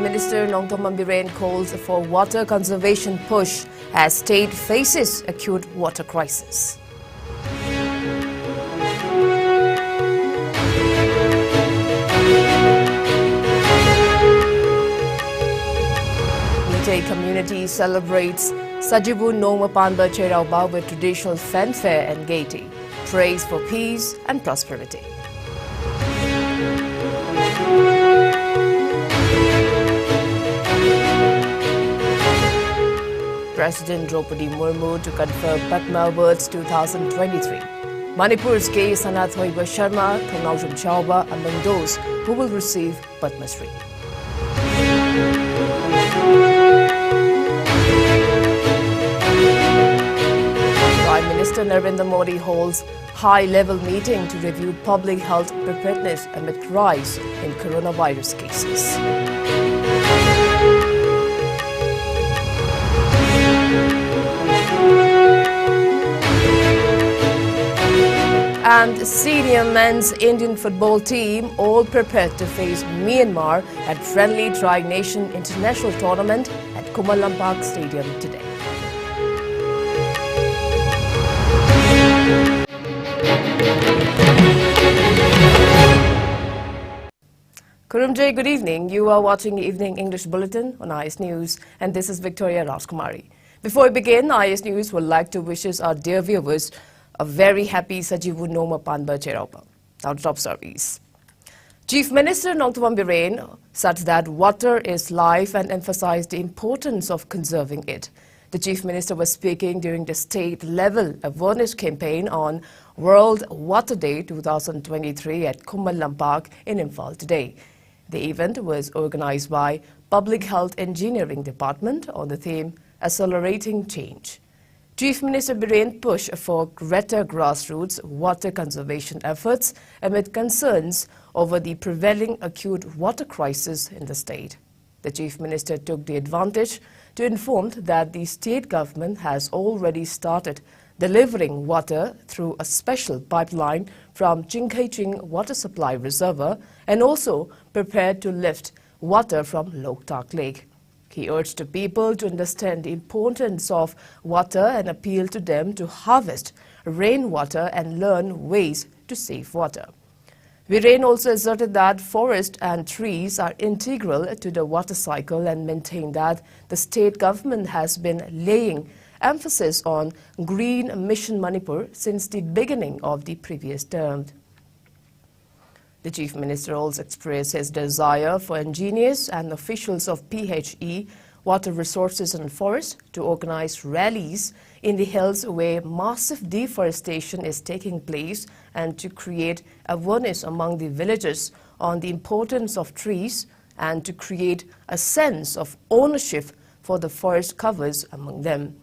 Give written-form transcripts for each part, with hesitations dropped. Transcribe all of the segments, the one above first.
Minister Thoundamahi calls for water conservation push as state faces acute water crisis. Meitei community celebrates Sajibu Noma Panba Cherauba with traditional fanfare and gaiety, praise for peace and prosperity. President Draupadi Murmu to confer Padma Awards 2023. Manipur's K. Sanathoiba Sharma, Thongnaujem Chauba among those who will receive Padma Shri. Prime Minister Narendra Modi holds high-level meeting to review public health preparedness amid rise in coronavirus cases. And senior men's Indian football team all prepared to face Myanmar at friendly Tri-Nation International Tournament at Kumalampak Stadium today. Kurumjay, good evening. You are watching the Evening English Bulletin on IS News, and this is Victoria RAJKUMARI. Before we begin, IS News would like to wish our dear viewers a very happy Sajibu Noma Panba Cheraupa. Now to top stories. Chief Minister Thoundamahi said that water is life and emphasized the importance of conserving it. The Chief Minister was speaking during the state-level awareness campaign on World Water Day 2023 at Kumalampak in Imphal today. The event was organized by Public Health Engineering Department on the theme Accelerating Change. Chief Minister Biren pushed for greater grassroots water conservation efforts amid concerns over the prevailing acute water crisis in the state. The Chief Minister took the advantage to inform that the state government has already started delivering water through a special pipeline from Chingkhaiching Water Supply Reservoir and also prepared to lift water from Loktak Lake. He urged the people to understand the importance of water and appealed to them to harvest rainwater and learn ways to save water. Biren also asserted that forests and trees are integral to the water cycle and maintained that the state government has been laying emphasis on Green Mission Manipur since the beginning of the previous term. The Chief Minister also expressed his desire for engineers and officials of PHE, Water Resources and Forests, to organize rallies in the hills where massive deforestation is taking place and to create awareness among the villagers on the importance of trees and to create a sense of ownership for the forest covers among them.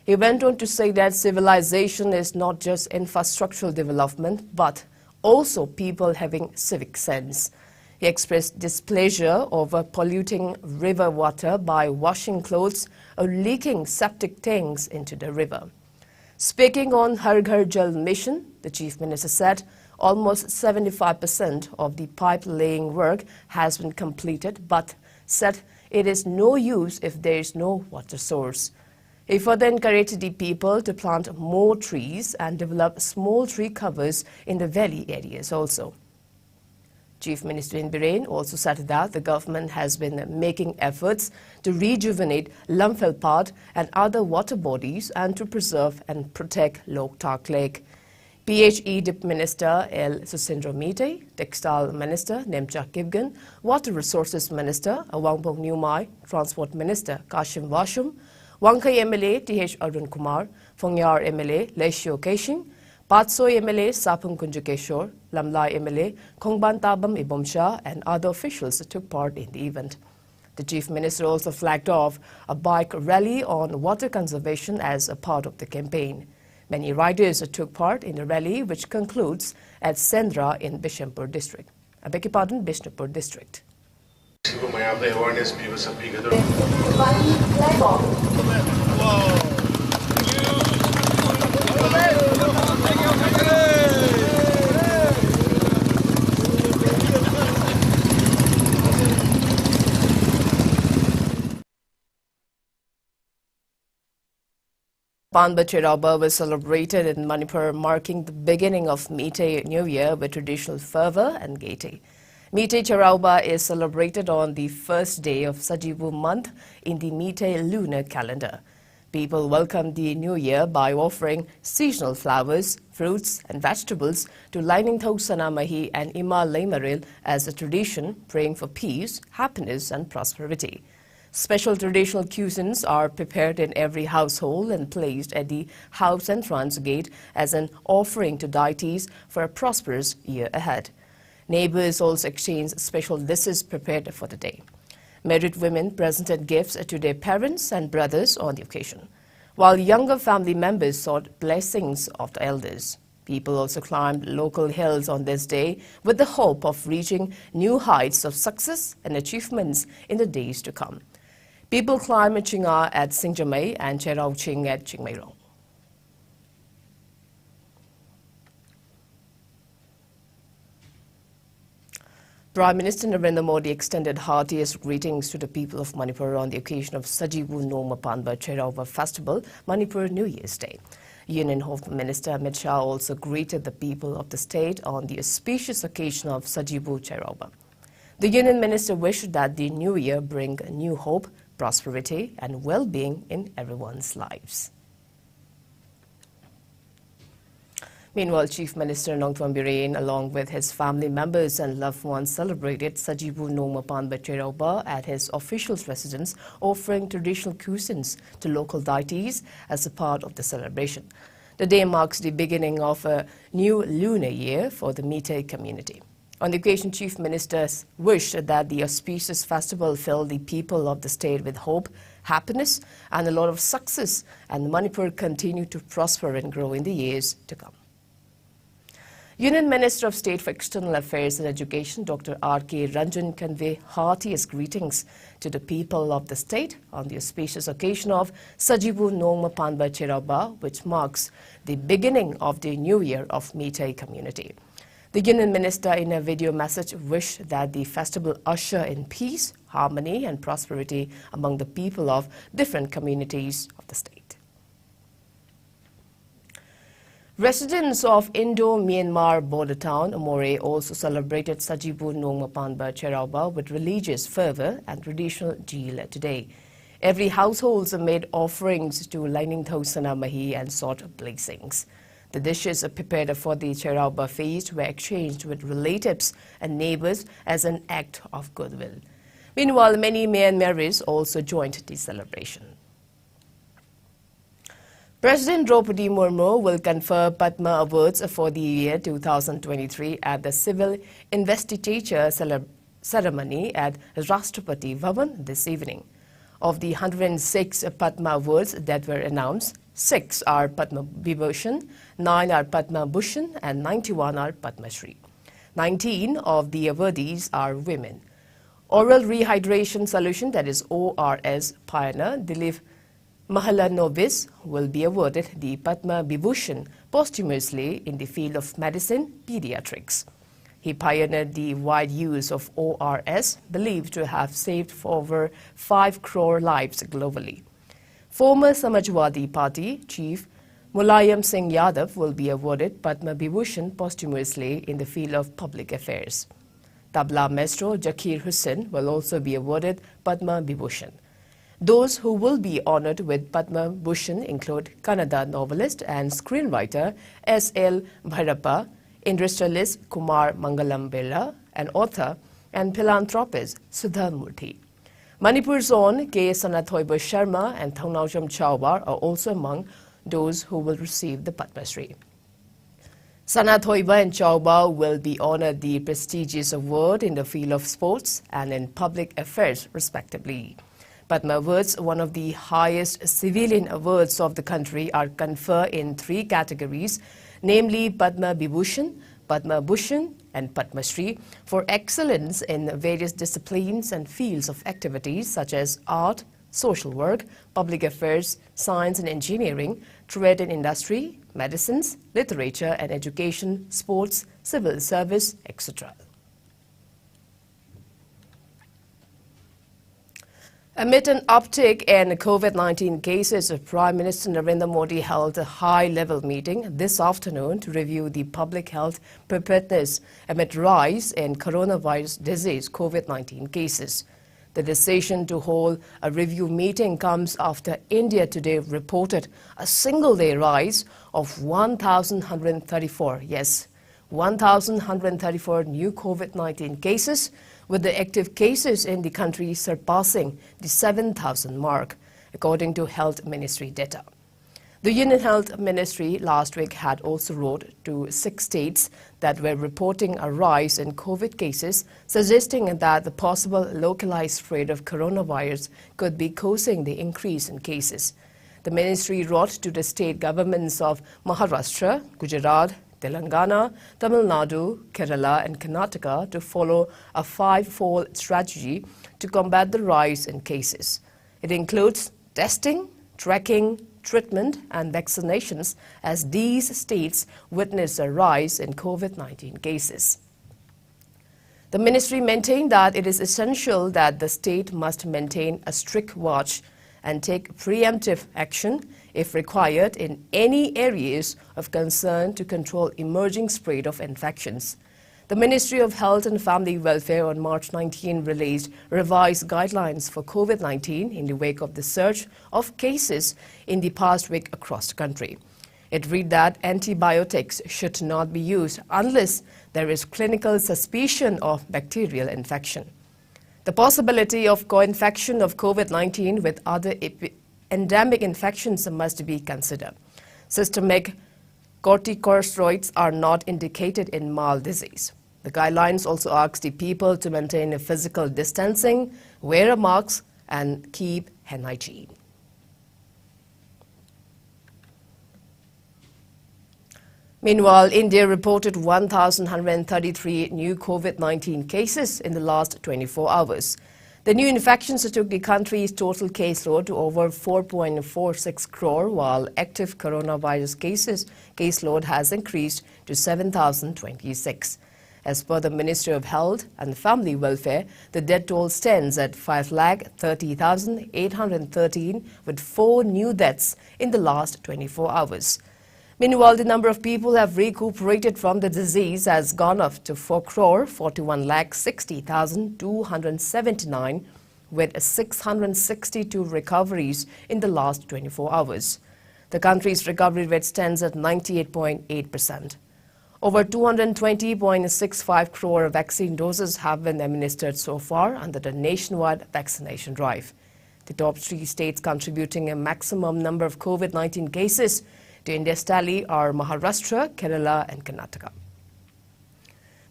He went on to say that civilization is not just infrastructural development, but also people having civic sense. He expressed displeasure over polluting river water by washing clothes or leaking septic tanks into the river. Speaking on Har Ghar Jal mission, the Chief Minister said almost 75% of the pipe-laying work has been completed, but said it is no use if there is no water source. He further encouraged the people to plant more trees and develop small tree covers in the valley areas also. Chief Minister Biren also said that the government has been making efforts to rejuvenate Lamphel and other water bodies and to preserve and protect Loktak Lake. PHE Deputy Minister L. Susindra Meitei, Textile Minister Nemcha Kibgan, Water Resources Minister Awangpong Nyumai, Transport Minister Kashim Washum, Wangkai MLA T.H. Arun Kumar, Phongyar MLA Leishio Keshing, Patsoi MLA Sapung Kunjukeshor, Lamlai MLA Khongban Tabam Ibomsha and other officials took part in the event. The Chief Minister also flagged off a bike rally on water conservation as a part of the campaign. Many riders took part in the rally, which concludes at Sendra in Bishnupur district. I beg your pardon, Bishnupur district. Panba Cheraba was celebrated in Manipur, marking the beginning of Meitei New Year with traditional fervor and gaiety. Meitei Cheraba is celebrated on the first day of Sajibu month in the Meitei lunar calendar. People welcome the new year by offering seasonal flowers, fruits and vegetables to Langing Thousandamahi and Ima Laimaril as a tradition, praying for peace, happiness and prosperity. Special traditional cuisines are prepared in every household and placed at the house entrance gate as an offering to deities for a prosperous year ahead. Neighbors also exchange special dishes prepared for the day. Married women presented gifts to their parents and brothers on the occasion, while younger family members sought blessings of the elders. People also climbed local hills on this day with the hope of reaching new heights of success and achievements in the days to come. People climb Chinga at Singjamai and Cherau Ching at Chingmairong. Prime Minister Narendra Modi extended heartiest greetings to the people of Manipur on the occasion of Sajibu Noma Panba Cherauba Festival, Manipur New Year's Day. Union Home Minister Amit Shah also greeted the people of the state on the auspicious occasion of Sajibu Cherauba. The Union Minister wished that the new year bring new hope, prosperity and well-being in everyone's lives. Meanwhile, Chief Minister Nongtwan Biren, along with his family members and loved ones, celebrated Sajibu Noma Panba Cherauba at his official residence, offering traditional cuisines to local deities as a part of the celebration. The day marks the beginning of a new lunar year for the Meitei community. On the occasion, Chief Minister wished that the auspicious festival fill the people of the state with hope, happiness and a lot of success, and Manipur continue to prosper and grow in the years to come. Union Minister of State for External Affairs and Education, Dr. R.K. Ranjan, convey heartiest greetings to the people of the state on the auspicious occasion of Sajibu Noma Panba Cherauba, which marks the beginning of the new year of Meitei community. The Union Minister, in a video message, wished that the festival usher in peace, harmony and prosperity among the people of different communities of the state. Residents of Indo-Myanmar border town Amore also celebrated Sajibu Noma Panba Cherauba with religious fervor and traditional jeel today. Every household made offerings to Langing Thousandamahi and sought blessings. The dishes prepared for the Cherauba feast were exchanged with relatives and neighbors as an act of goodwill. Meanwhile, many Myanmaris also joined the celebration. President Draupadi Murmu will confer Padma Awards for the year 2023 at the Civil Investiture ceremony at Rashtrapati Bhavan this evening. Of the 106 Padma Awards that were announced, 6 are Padma Vibhushan, 9 are Padma Bhushan and 91 are Padma Shri. 19 of the awardees are women. Oral Rehydration Solution, that is ORS pioneer Dilip Mahalanovis will be awarded the Padma Vibhushan posthumously in the field of medicine pediatrics. He pioneered the wide use of ORS, believed to have saved for over 5 crore lives globally. Former Samajwadi Party chief Mulayam Singh Yadav will be awarded Padma Vibhushan posthumously in the field of public affairs. Tabla maestro Zakir Hussain will also be awarded Padma Vibhushan. Those who will be honored with Padma Bhushan include Kannada novelist and screenwriter S.L. Bhairappa, industrialist Kumar Mangalam Bella, and author and philanthropist Sudha Murthy. Manipur's own K. Sanathoiba Sharma and Thongnaujam Chaubar are also among those who will receive the Padma Shri. Sanathoiba and Chaubar will be honored the prestigious award in the field of sports and in public affairs, respectively. Padma Awards, one of the highest civilian awards of the country, are conferred in 3 categories, namely Padma Vibhushan, Padma Bhushan and Padma Shri for excellence in various disciplines and fields of activities such as art, social work, public affairs, science and engineering, trade and industry, medicines, literature and education, sports, civil service, etc. Amid an uptick in COVID-19 cases, Prime Minister Narendra Modi held a high-level meeting this afternoon to review the public health preparedness amid rise in coronavirus disease COVID-19 cases. The decision to hold a review meeting comes after India today reported a single-day rise of 1,134, yes, 1,134 new COVID-19 cases, with the active cases in the country surpassing the 7,000 mark, according to Health Ministry data. The Union Health Ministry last week had also wrote to 6 states that were reporting a rise in COVID cases, suggesting that the possible localized spread of coronavirus could be causing the increase in cases. The ministry wrote to the state governments of Maharashtra, Gujarat, Telangana, Tamil Nadu, Kerala and Karnataka to follow a 5-fold strategy to combat the rise in cases. It includes testing, tracking, treatment and vaccinations as these states witness a rise in COVID-19 cases. The ministry maintained that it is essential that the state must maintain a strict watch and take preemptive action if required in any areas of concern to control emerging spread of infections. The Ministry of Health and Family Welfare on March 19 released revised guidelines for COVID-19 in the wake of the surge of cases in the past week across the country. It read that antibiotics should not be used unless there is clinical suspicion of bacterial infection. The possibility of co-infection of COVID-19 with other endemic infections must be considered. Systemic corticosteroids are not indicated in mild disease. The guidelines also ask the people to maintain a physical distancing, wear a mask, and keep hand hygiene. Meanwhile, India reported 1,133 new COVID-19 cases in the last 24 hours. The new infections took the country's total caseload to over 4.46 crore, while active coronavirus caseload has increased to 7,026. As per the Ministry of Health and Family Welfare, the death toll stands at 5,30,813, with 4 new deaths in the last 24 hours. Meanwhile, the number of people who have recuperated from the disease has gone up to 4,41,60,279, with 662 recoveries in the last 24 hours. The country's recovery rate stands at 98.8%. Over 220.65 crore vaccine doses have been administered so far under the nationwide vaccination drive. The top 3 states contributing a maximum number of COVID-19 cases to India's tally are Maharashtra, Kerala and Karnataka.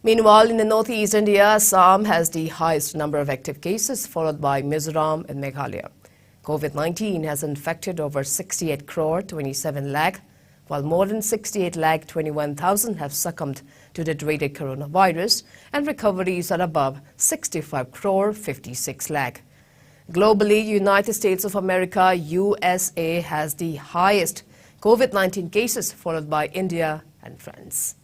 Meanwhile, in the northeast India, Assam has the highest number of active cases, followed by Mizoram and Meghalaya. COVID-19 has infected over 68 crore 27 lakh, while more than 68 lakh 21,000 have succumbed to the dreaded coronavirus, and recoveries are above 65 crore 56 lakh. Globally, United States of America, USA, has the highest COVID-19 cases, followed by India and France.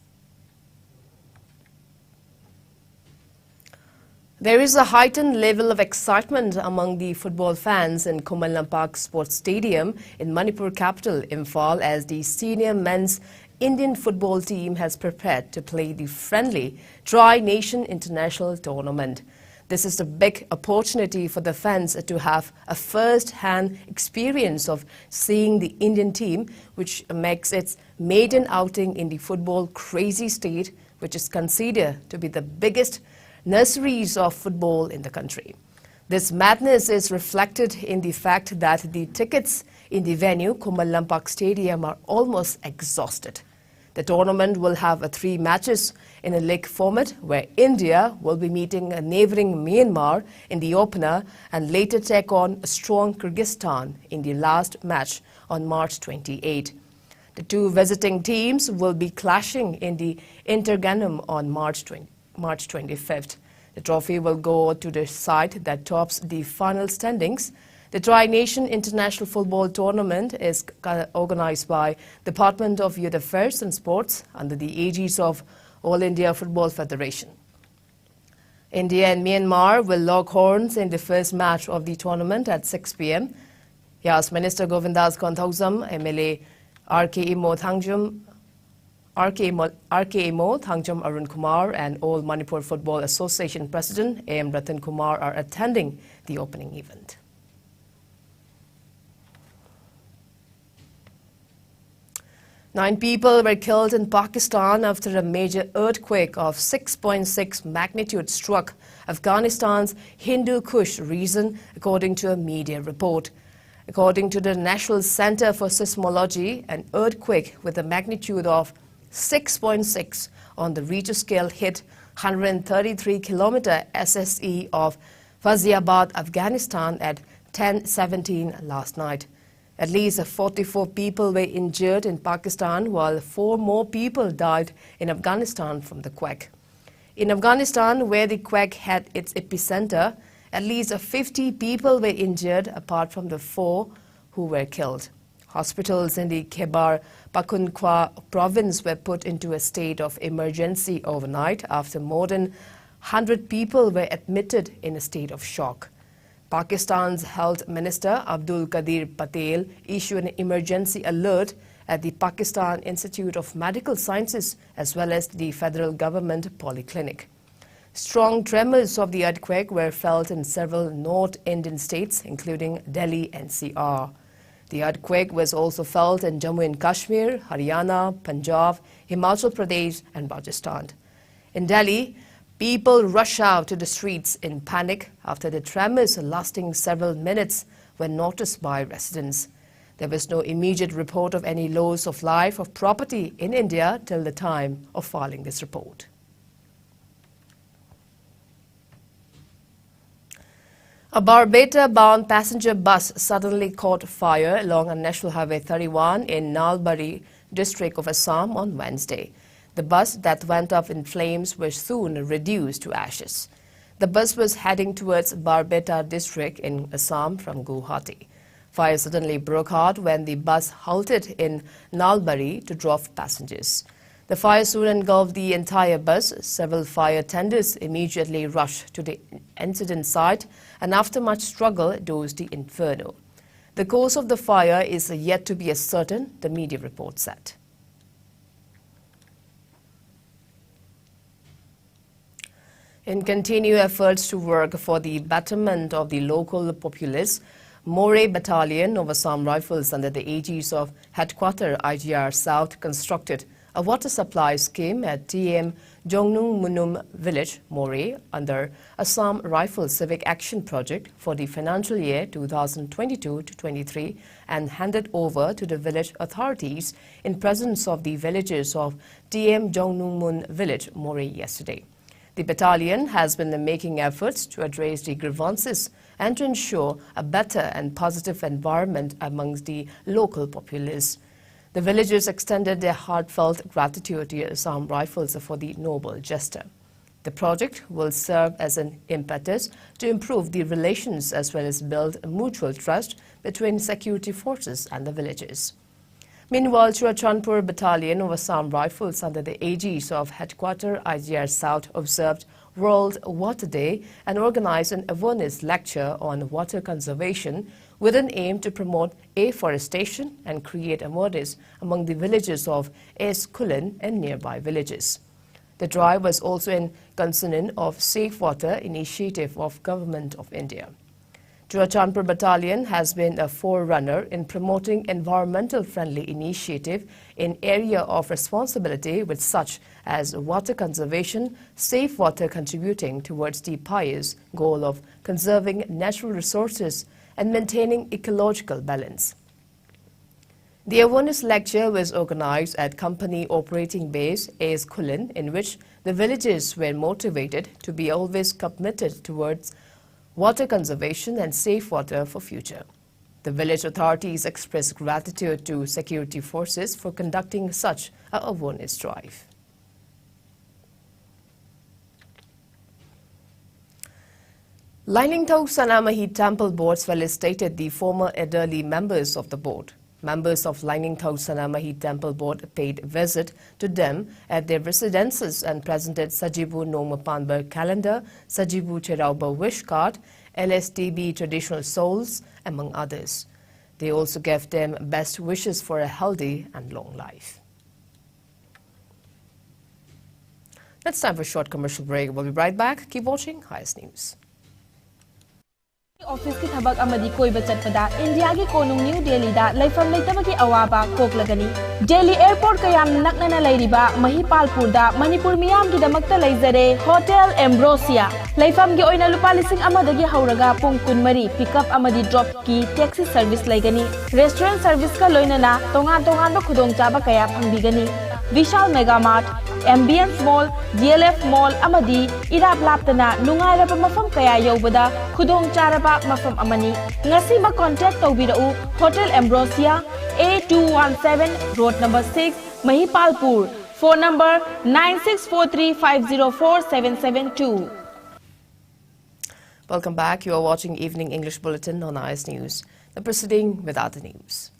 There is a heightened level of excitement among the football fans in Kumalampak Sports Stadium in Manipur capital, Imphal, as the senior men's Indian football team has prepared to play the friendly Tri-Nation International Tournament. This is a big opportunity for the fans to have a first-hand experience of seeing the Indian team, which makes its maiden outing in the football crazy state, which is considered to be the biggest nurseries of football in the country. This madness is reflected in the fact that the tickets in the venue, Kumalampak Stadium, are almost exhausted. The tournament will have 3 matches in a league format, where India will be meeting a neighboring Myanmar in the opener and later take on a strong Kyrgyzstan in the last match on March 28. The 2 visiting teams will be clashing in the Interganum on March 25th. The trophy will go to the side that tops the final standings. The Tri-Nation International Football Tournament is organized by Department of Youth Affairs and Sports under the aegis of All India Football Federation. India and Myanmar will lock horns in the first match of the tournament at 6 p.m. Yes, Minister Govindas Konthausam, MLA RKMO Thangjam Arun Kumar and All Manipur Football Association President AM Ratan Kumar are attending the opening event. Nine people were killed in Pakistan after a major earthquake of 6.6 magnitude struck Afghanistan's Hindu Kush region, according to a media report. According to the National Center for Seismology, an earthquake with a magnitude of 6.6 on the Richter scale hit 133-kilometer SSE of Ghaziabad, Afghanistan at 10:17 last night. At least 44 people were injured in Pakistan, while 4 more people died in Afghanistan from the quake. In Afghanistan, where the quake had its epicenter, at least 50 people were injured, apart from the 4 who were killed. Hospitals in the Khyber Pakhtunkhwa province were put into a state of emergency overnight after more than 100 people were admitted in a state of shock. Pakistan's Health Minister Abdul Qadir Patel issued an emergency alert at the Pakistan Institute of Medical Sciences as well as the federal government polyclinic. Strong tremors of the earthquake were felt in several North Indian states, including Delhi NCR. The earthquake was also felt in Jammu and Kashmir, Haryana, Punjab, Himachal Pradesh and Rajasthan. In Delhi, people rushed out to the streets in panic after the tremors lasting several minutes were noticed by residents. There was no immediate report of any loss of life or property in India till the time of filing this report. A Barbeta-bound passenger bus suddenly caught fire along National Highway 31 in Nalbari district of Assam on Wednesday. The bus that went up in flames was soon reduced to ashes. The bus was heading towards Barbeta district in Assam from Guwahati. Fire suddenly broke out when the bus halted in Nalbari to drop passengers. The fire soon engulfed the entire bus. Several fire tenders immediately rushed to the incident site and after much struggle doused the inferno. The cause of the fire is yet to be ascertained, the media report said. In continued efforts to work for the betterment of the local populace, More Battalion of Assam Rifles under the aegis of Headquarter IGR South constructed a water supply scheme at TM Jongnung Munum village, More, under Assam Rifle Civic Action Project for the financial year 2022-23 and handed over to the village authorities in presence of the villagers of TM Jongnung Mun village, More, yesterday. The battalion has been making efforts to address the grievances and to ensure a better and positive environment amongst the local populace. The villagers extended their heartfelt gratitude to Assam Rifles for the noble gesture. The project will serve as an impetus to improve the relations as well as build mutual trust between security forces and the villagers. Meanwhile, Churachandpur Battalion of Assam Rifles under the aegis of Headquarter IGR South observed World Water Day and organized an awareness lecture on water conservation with an aim to promote afforestation and create awareness among the villagers of Iscom and nearby villages. The drive was also in consonance of Safe Water initiative of Government of India. Churachandpur Battalion has been a forerunner in promoting environmental-friendly initiative in area of responsibility with such as water conservation, safe water contributing towards the pious goal of conserving natural resources and maintaining ecological balance. The awareness lecture was organized at company operating base Iscom, in which the villagers were motivated to be always committed towards water conservation and safe water for future. The village authorities expressed gratitude to security forces for conducting such an awareness drive. Langing Thousandamahi Temple Board felicitated the former elderly members of the board. Members of Langing Thousandamahi Temple Board paid visit to them at their residences and presented Sajibu Noma Panbar calendar, Sajibu Cherauba wish card, LSTB traditional souls, among others. They also gave them best wishes for a healthy and long life. It's time for a short commercial break. We'll be right back. Keep watching Highest News. Office ki thabak amadi koi bachat pada India ki konung New Delhi da laifam laitaba ki awaba koklagani Delhi airport kayam naknana lairiba Mahipalpur da Manipur miyam ki damakta laizare Hotel Ambrosia laifam gi oina lupa lising amadagi hauraga pung kunmari pickup amadi drop ki taxi service laigani restaurant service ka loinana tongan ba khudong chaba kaya phangbigani Vishal Mega Mart Ambience Mall, DLF Mall amadi irap laptana nungairaba mafam kaya yobada khudong charaba mafam amani ngasi ma contact tawbirau Hotel Ambrosia A217 Road number 6 Mahipalpur phone number 9643504772. Welcome back. You are watching Evening English Bulletin on IS News. The proceeding with other news.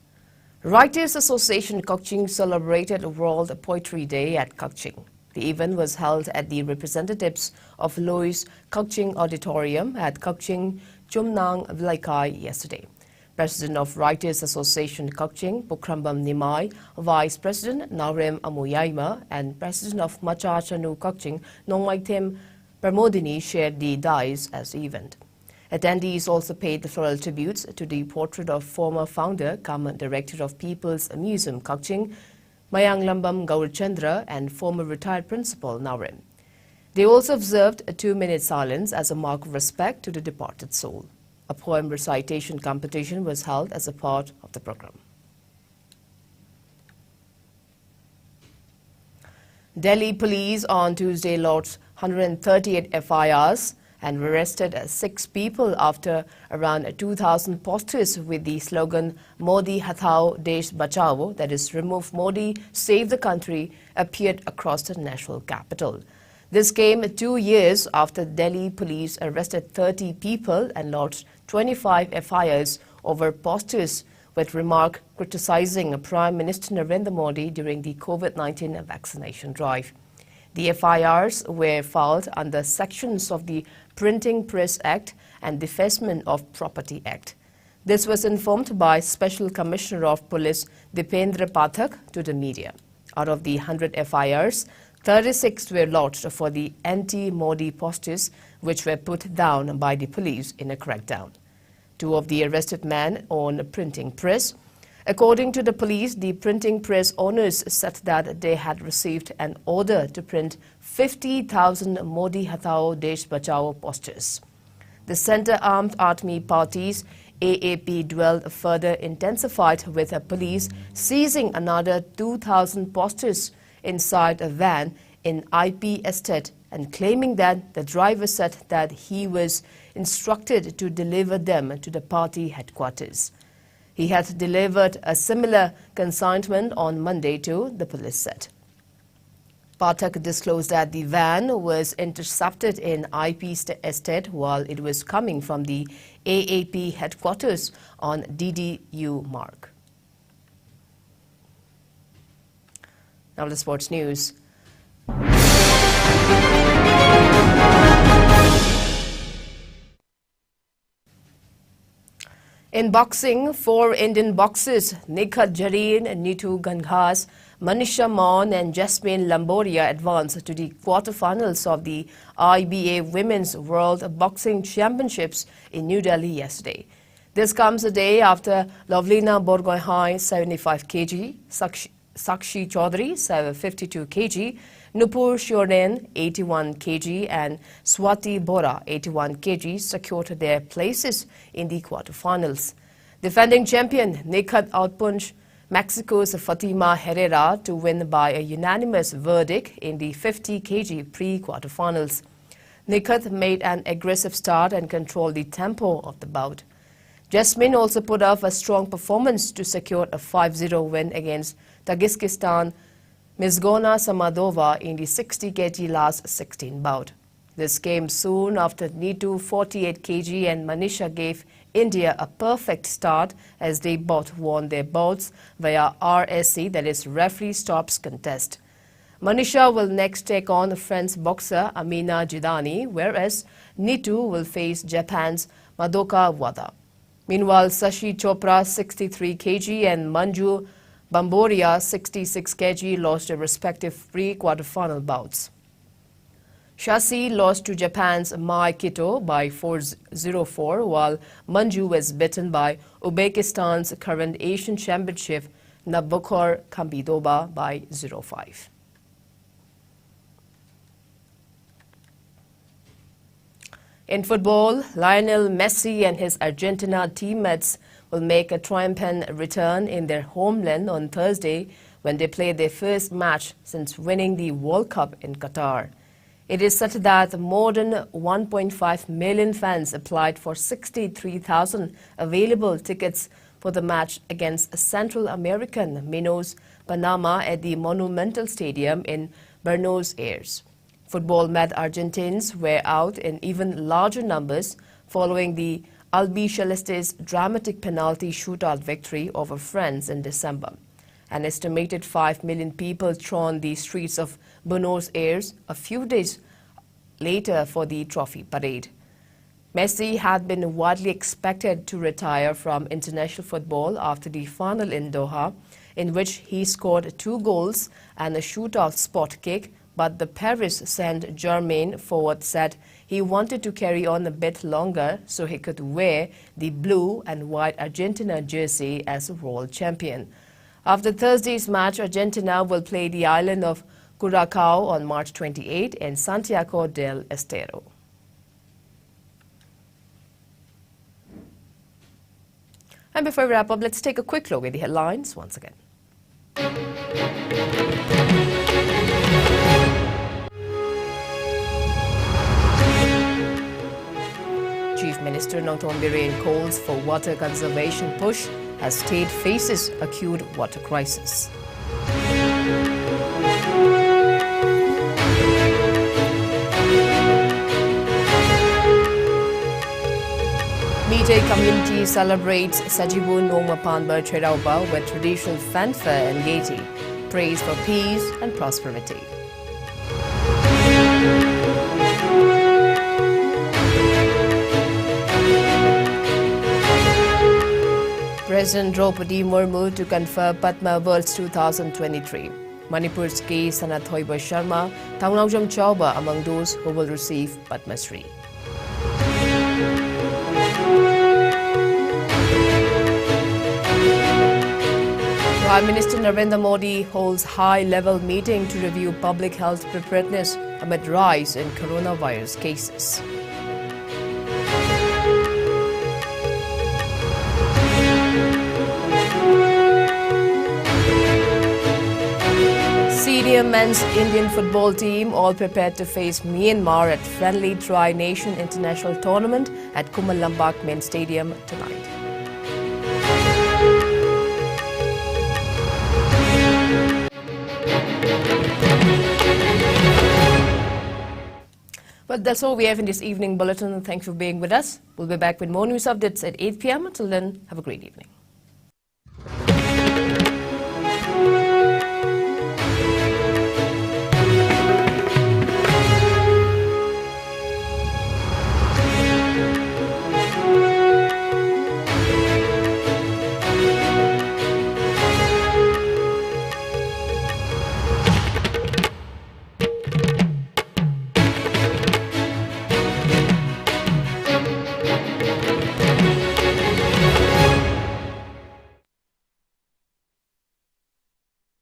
Writers Association Kokching celebrated World Poetry Day at Kokching. The event was held at the representatives of Lois Kokching Auditorium at Kokching, Chumnang, Vlaikai yesterday. President of Writers Association Kokching, Pukrambam Nimai, Vice President Narem Amuyaima, and President of Machachanu Kokching, Nongmaitem Pramodini shared the dice as the event. Attendees also paid the floral tributes to the portrait of former founder, cum director of People's Museum Kokching, Mayang Lambam Gaurchandra, and former retired principal Narem. They also observed a 2-minute silence as a mark of respect to the departed soul. A poem recitation competition was held as a part of the program. Delhi police on Tuesday lodged 138 FIRs and arrested 6 people after around 2,000 posters with the slogan Modi Hathao Desh Bachao, that is, remove Modi, save the country, appeared across the national capital. This came 2 years after Delhi police arrested 30 people and lodged 25 FIRs over posters with remark criticizing Prime Minister Narendra Modi during the COVID-19 vaccination drive. The FIRs were filed under sections of the Printing Press Act and Defacement of Property Act. This was informed by Special Commissioner of Police Dipendra Pathak to the media. Out of the 100 FIRs, 36 were lodged for the anti-Modi posters, which were put down by the police in a crackdown. 2 of the arrested men own a printing press. According to the police, the printing press owners said that they had received an order to print 50,000 Modi Hathao Desh Bachao posters. The Centre-Armed Army Party's AAP duel further intensified with the police seizing another 2,000 posters inside a van in IP Estate and claiming that the driver said that he was instructed to deliver them to the party headquarters. He had delivered a similar consignment on Monday too, the police said. Pathak disclosed that the van was intercepted in IP Estate while it was coming from the AAP headquarters on DDU Mark. Now the sports news. In boxing, 4 Indian boxers, Nikhat Jareen, Neetu Ganghas, Manisha Mon and Jasmine Lamboria advanced to the quarterfinals of the IBA Women's World Boxing Championships in New Delhi yesterday. This comes a day after Lovelina Borgohain, 75 kg, Sakshi Chaudhary, 52 kg, Nupur Shoren, 81 kg, and Swati Bora, 81 kg, secured their places in the quarterfinals. Defending champion Nikhat outpunched Mexico's Fatima Herrera to win by a unanimous verdict in the 50 kg pre-quarterfinals. Nikhat made an aggressive start and controlled the tempo of the bout. Jasmine also put up a strong performance to secure a 5-0 win against Tajikistan Mizgona Samadova in the 60 kg last 16 bout. This came soon after Neetu 48 kg and Manisha gave India a perfect start as they both won their bouts via RSC, that is referee stops contest. Manisha will next take on French boxer Amina Jidani, whereas Neetu will face Japan's Madoka Wada. Meanwhile, Sashi Chopra 63 kg and Manju Bamboria 66 kg lost their respective pre-quarterfinal bouts. Shashi lost to Japan's Mai Kito by 4-0-4, while Manju was beaten by Uzbekistan's current Asian Championship Nabukhor Kambidova by 0-5. In football, Lionel Messi and his Argentina teammates will make a triumphant return in their homeland on Thursday when they play their first match since winning the World Cup in Qatar. It is such that more than 1.5 million fans applied for 63,000 available tickets for the match against Central American Minos Panama at the Monumental Stadium in Buenos Aires. Football mad Argentines were out in even larger numbers following the Albicelestes' dramatic penalty shootout victory over France in December. An estimated 5 million people thronged the streets of Buenos Aires a few days later for the trophy parade. Messi had been widely expected to retire from international football after the final in Doha, in which he scored 2 goals and a shootout spot kick, but the Paris Saint-Germain forward said he wanted to carry on a bit longer so he could wear the blue and white Argentina jersey as world champion. After Thursday's match, Argentina will play the island of Curacao on March 28 in Santiago del Estero. And before we wrap up, let's take a quick look at the headlines once again. Chief Minister Nongton Bireen calls for water conservation push as state faces acute water crisis. Meetei community celebrates Sajibun Nongmapanba Cherauba with traditional fanfare and gaiety, praise for peace and prosperity. President Draupadi Murmu to confer Padma Awards 2023. Manipur's K. Sanathoiba Sharma, Thaungnaugjam Chauba among those who will receive Padma Shri. Prime Minister Narendra Modi holds high-level meeting to review public health preparedness amid rise in coronavirus cases. Senior men's Indian football team all prepared to face Myanmar at friendly Tri-Nation International Tournament at Kumalambak Main Stadium tonight. Well, that's all we have in this evening bulletin. Thanks for being with us. We'll be back with more news updates at 8 p.m. Until then, have a great evening.